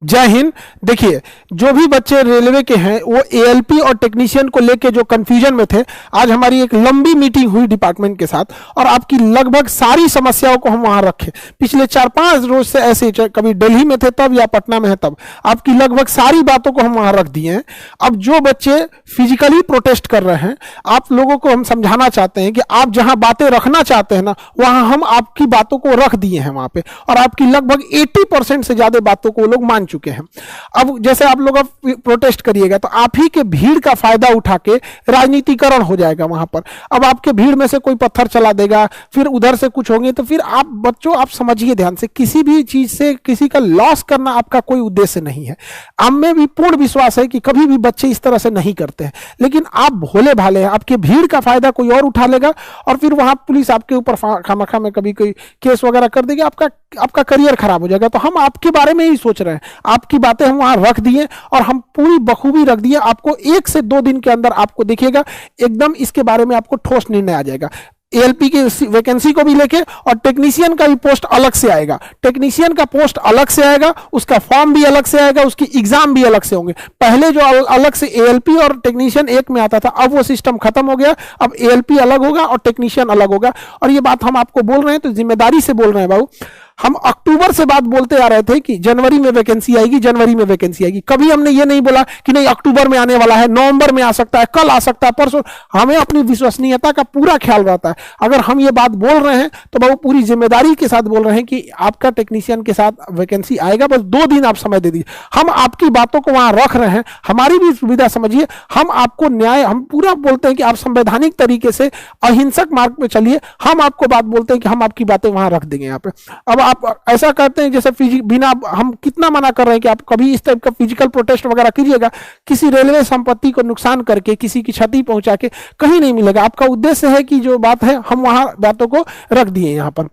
जय हिंद। देखिए, जो भी बच्चे रेलवे के हैं वो एएलपी और टेक्नीशियन को लेके जो कंफ्यूजन में थे, आज हमारी एक लंबी मीटिंग हुई डिपार्टमेंट के साथ और आपकी लगभग सारी समस्याओं को हम वहां रखे। पिछले 4-5 रोज से ऐसे, कभी दिल्ली में थे तब या पटना में है तब, आपकी लगभग सारी बातों को हम वहां रख दिए हैं। अब जो बच्चे फिजिकली प्रोटेस्ट कर रहे हैं, आप लोगों को हम समझाना चाहते हैं कि आप जहां बातें रखना चाहते हैं ना, वहां हम आपकी बातों को रख दिए हैं वहां पे, और आपकी लगभग 80% से ज्यादा बातों को लोग मान चुके हैं। अब जैसे आप लोग अब प्रोटेस्ट करिएगा तो आप ही के भीड़ का फायदा उठा के राजनीतिकरण हो जाएगा वहां पर। अब आपके भीड़ में से कोई पत्थर चला देगा, फिर उधर से कुछ होंगे, तो फिर आप बच्चों, आप समझिए ध्यान से, किसी भी चीज से किसी का लॉस करना आपका कोई उद्देश्य नहीं है। हम में भी पूर्ण विश्वास है कि कभी भी बच्चे इस तरह से नहीं करते हैं, लेकिन आप भोले भाले हैं, आपके भीड़ का फायदा कोई और उठा लेगा और फिर वहां पुलिस आपके ऊपर खामखा में कभी कोई केस वगैरह कर देगी, आपका करियर खराब हो जाएगा। तो हम आपके बारे में ही सोच रहे हैं, आपकी बातें हम वहां रख दिए और हम पूरी बखूबी रख दिए। आपको 1 से 2 दिन के अंदर आपको देखिएगा एकदम इसके बारे में आपको ठोस निर्णय आ जाएगा। एएलपी की वैकेंसी को भी लेके और टेक्नीशियन का भी पोस्ट अलग से आएगा। टेक्नीशियन का पोस्ट अलग से आएगा, उसका फॉर्म भी अलग से आएगा, उसकी एग्जाम भी अलग से होंगे। पहले जो अलग से एएलपी और टेक्नीशियन एक में आता था, अब वो सिस्टम खत्म हो गया। अब एएलपी अलग होगा और टेक्नीशियन अलग होगा। और ये बात हम आपको बोल रहे हैं तो जिम्मेदारी से बोल रहे हैं बाबू। हम अक्टूबर से बात बोलते आ रहे थे कि जनवरी में वैकेंसी आएगी, जनवरी में वैकेंसी आएगी। कभी हमने ये नहीं बोला कि नहीं अक्टूबर में आने वाला है, नवंबर में आ सकता है, कल आ सकता है, परसों। हमें अपनी विश्वसनीयता का पूरा ख्याल रहता है। अगर हम ये बात बोल रहे हैं तो बाबू पूरी जिम्मेदारी के साथ बोल रहे हैं कि आपका टेक्नीशियन के साथ वैकेंसी आएगा, बस 2 दिन आप समय दे दीजिए। हम आपकी बातों को वहां रख रहे हैं, हमारी भी सुविधा समझिए। हम आपको न्याय, हम पूरा बोलते हैं कि आप संवैधानिक तरीके से अहिंसक मार्ग पे चलिए। हम आपको बात बोलते हैं कि हम आपकी बातें वहां रख देंगे यहाँ पे। अब आप ऐसा करते हैं जैसे बिना, हम कितना मना कर रहे हैं कि आप कभी इस टाइप का फिजिकल प्रोटेस्ट वगैरह कीजिएगा, किसी रेलवे संपत्ति को नुकसान करके, किसी की क्षति पहुंचा के कहीं नहीं मिलेगा। आपका उद्देश्य है कि जो बात है हम वहां बातों को रख दिए यहां पर।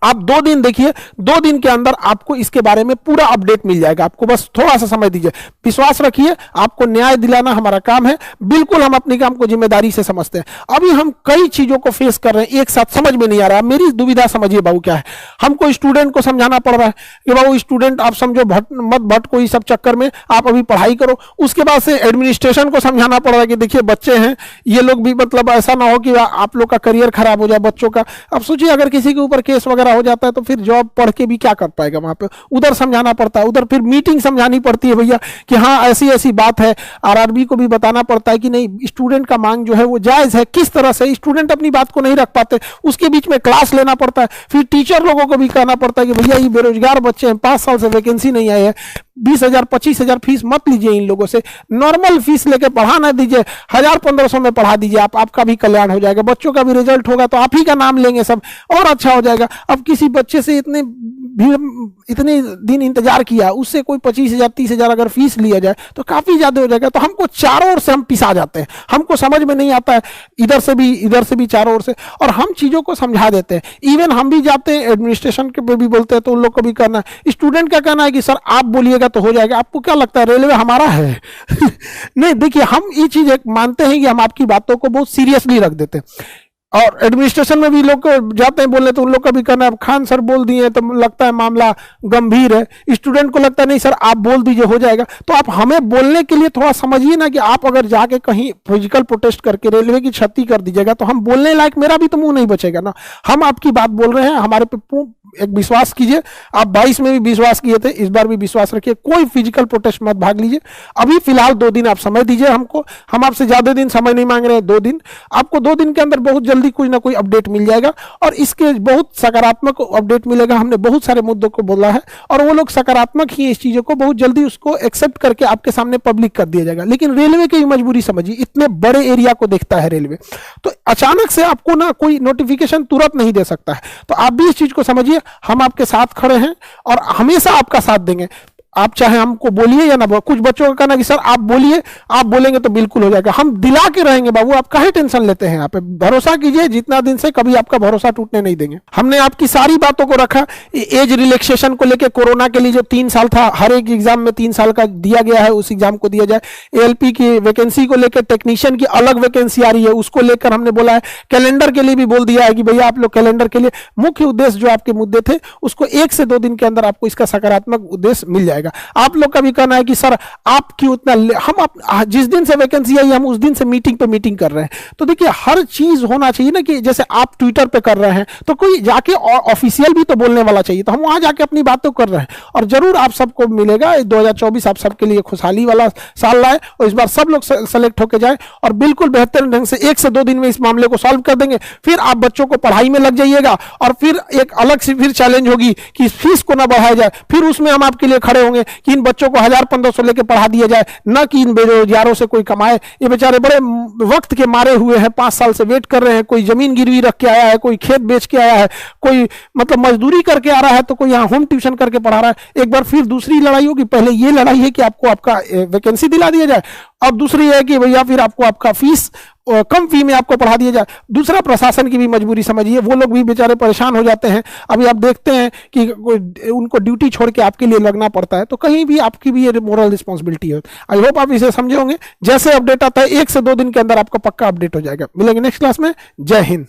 आप 2 दिन देखिए, 2 दिन के अंदर आपको इसके बारे में पूरा अपडेट मिल जाएगा। आपको बस थोड़ा सा समय दीजिए, विश्वास रखिए, आपको न्याय दिलाना हमारा काम है। बिल्कुल हम अपने काम को जिम्मेदारी से समझते हैं। अभी हम कई चीजों को फेस कर रहे हैं एक साथ, समझ में नहीं आ रहा है। मेरी दुविधा समझिए बाबू क्या है। हमको स्टूडेंट को समझाना पड़ रहा है कि बाबू स्टूडेंट आप समझो, मत भटको इस सब चक्कर में, आप अभी पढ़ाई करो। उसके बाद से एडमिनिस्ट्रेशन को समझाना पड़ रहा है कि देखिए बच्चे हैं, ये लोग भी मतलब ऐसा ना हो कि आप लोग का करियर खराब हो जाए बच्चों का। अब सोचिए अगर किसी के ऊपर केस वगैरह हो जाता है तो फिर जॉब पढ़ के भी क्या कर पाएगा वहां पे। उधर समझाना पड़ता है, उधर फिर मीटिंग समझानी पड़ती है भैया कि हाँ ऐसी ऐसी बात है। आरआरबी को भी बताना पड़ता है कि नहीं, स्टूडेंट का मांग जो है वो जायज है। किस तरह से स्टूडेंट अपनी बात को नहीं रख पाते, उसके बीच में क्लास लेना पड़ता है। फिर टीचर लोगों को भी कहना पड़ता है कि भैया ये बेरोजगार बच्चे हैं, 5 साल से वैकेंसी नहीं आई है, 20,000 25,000 फीस मत लीजिए इन लोगों से, नॉर्मल फीस लेके पढ़ा ना दीजिए, 1000-1500 में पढ़ा दीजिए। आपका भी कल्याण हो जाएगा, बच्चों का भी रिजल्ट होगा तो आप ही का नाम लेंगे सब, और अच्छा हो जाएगा। अब किसी बच्चे से इतने दिन इंतजार किया, उससे कोई 25,000 30,000 अगर फीस लिया जाए तो काफी ज्यादा हो जाएगा। तो हमको चारों ओर से हम पिसा जाते हैं, हमको समझ में नहीं आता है, इधर से भी चारों ओर से, और हम चीजों को समझा देते हैं। इवन हम भी जाते हैं एडमिनिस्ट्रेशन के पे भी बोलते हैं तो उन लोग को भी करना है। स्टूडेंट का कहना है कि सर आप बोलिएगा तो हो जाएगा। आपको क्या लगता है रेलवे हमारा है? नहीं, देखिए हम ये चीज मानते हैं कि हम आपकी बातों को बहुत सीरियसली रख देते हैं। और एडमिनिस्ट्रेशन में भी लोग जाते हैं बोलने तो उन लोग का भी करना है, खान सर बोल दिए तो लगता है मामला गंभीर है। स्टूडेंट को लगता है नहीं सर आप बोल दीजिए हो जाएगा। तो आप हमें बोलने के लिए थोड़ा समझिए ना कि आप अगर जाके कहीं फिजिकल प्रोटेस्ट करके रेलवे की क्षति कर दीजिएगा तो हम बोलने लायक, मेरा भी तो मुंह नहीं बचेगा ना। हम आपकी बात बोल रहे हैं, हमारे पे एक विश्वास कीजिए। आप 22 में भी विश्वास किए थे, इस बार भी विश्वास रखिए। कोई फिजिकल प्रोटेस्ट मत भाग लीजिए। अभी फिलहाल 2 दिन आप समय दीजिए हमको, हम आपसे ज्यादा दिन समय नहीं मांग रहे हैं, 2 दिन। आपको 2 दिन के अंदर बहुत जल्दी कोई ना कोई अपडेट मिल जाएगा और इसके बहुत सकारात्मक अपडेट मिलेगा। हमने बहुत सारे मुद्दों को बोला है और वो लोग सकारात्मक ही इस चीजों को बहुत जल्दी उसको एक्सेप्ट करके आपके सामने पब्लिक कर दिया जाएगा। लेकिन रेलवे की मजबूरी समझिए, इतने बड़े एरिया को देखता है रेलवे, तो अचानक से आपको ना कोई नोटिफिकेशन तुरंत नहीं दे सकता है। तो आप भी इस चीज को समझिए, हम आपके साथ खड़े हैं और हमेशा आपका साथ देंगे। आप चाहे हमको बोलिए या ना, कुछ बच्चों का कहना कि सर आप बोलिए, आप बोलेंगे तो बिल्कुल हो जाएगा। हम दिला के रहेंगे बाबू, आप काहे टेंशन लेते हैं? यहाँ पे भरोसा कीजिए, जितना दिन से कभी आपका भरोसा टूटने नहीं देंगे। हमने आपकी सारी बातों को रखा। एज रिलैक्सेशन को लेकर कोरोना के लिए जो 3 साल था, हर एक एग्जाम में 3 साल का दिया गया है, उस एग्जाम को दिया जाए। एएलपी की वैकेंसी को लेकर टेक्नीशियन की अलग वैकेंसी आ रही है, उसको लेकर हमने बोला है। कैलेंडर के लिए भी बोल दिया है कि भैया आप लोग कैलेंडर के लिए मुख्य उद्देश्य जो आपके मुद्दे थे उसको 1 से 2 दिन के अंदर आपको इसका सकारात्मक उद्देश्य मिल जाएगा। जाएगा। आप लोग का भी कहना है कि सर आप क्यों इतना जिस दिन से वैकेंसी आई हम उस दिन से मीटिंग पे मीटिंग कर रहे हैं। तो देखिए हर चीज होना चाहिए ना, कि जैसे आप ट्विटर पे कर रहे हैं तो कोई जाके ऑफिशियल भी तो बोलने वाला चाहिए, तो हम वहां जाके अपनी बात तो कर रहे हैं। और जरूर आप सबको मिलेगा 2024 आप सबके लिए खुशहाली वाला साल लाए, और इस बार सब लोग सेलेक्ट होके जाए और बिल्कुल बेहतर ढंग से 1 से 2 दिन में इस मामले को सॉल्व कर देंगे। फिर आप बच्चों को पढ़ाई में लग जाइएगा, और फिर एक अलग से फिर चैलेंज होगी कि फीस को ना बढ़ाया जाए। फिर उसमें हम आपके लिए खड़े होंगे कि इन बच्चों को 1000-1500 लेके पढ़ा दिया जाए, न कि इन बेरोजगारों से कोई कमाए। ये बेचारे बड़े वक्त के मारे हुए हैं, 5 साल से वेट कर रहे हैं। कोई जमीन गिरवी रख के आया है, कोई खेत बेच के आया है, कोई मतलब मजदूरी करके आ रहा है, तो कोई यहाँ होम ट्यूशन करके पढ़ा रहा है। एक बार फिर दूसरी लड़ाई होगी। पहले ये लड़ाई है कि आपको आपका वैकेंसी दिला दिया जाए, और दूसरी है कि भैया फिर आपको आपका फीस कम फी में आपको पढ़ा दिया जाए। दूसरा प्रशासन की भी मजबूरी समझिए, वो लोग भी बेचारे परेशान हो जाते हैं। अभी आप देखते हैं कि उनको ड्यूटी छोड़ के आपके लिए लगना पड़ता है, तो कहीं भी आपकी भी ये मोरल रिस्पॉन्सिबिलिटी है। आई होप आप इसे समझे होंगे। जैसे अपडेट आता है 1 से 2 दिन के अंदर आपका पक्का अपडेट हो जाएगा। मिलेंगे नेक्स्ट क्लास में। जय हिंद।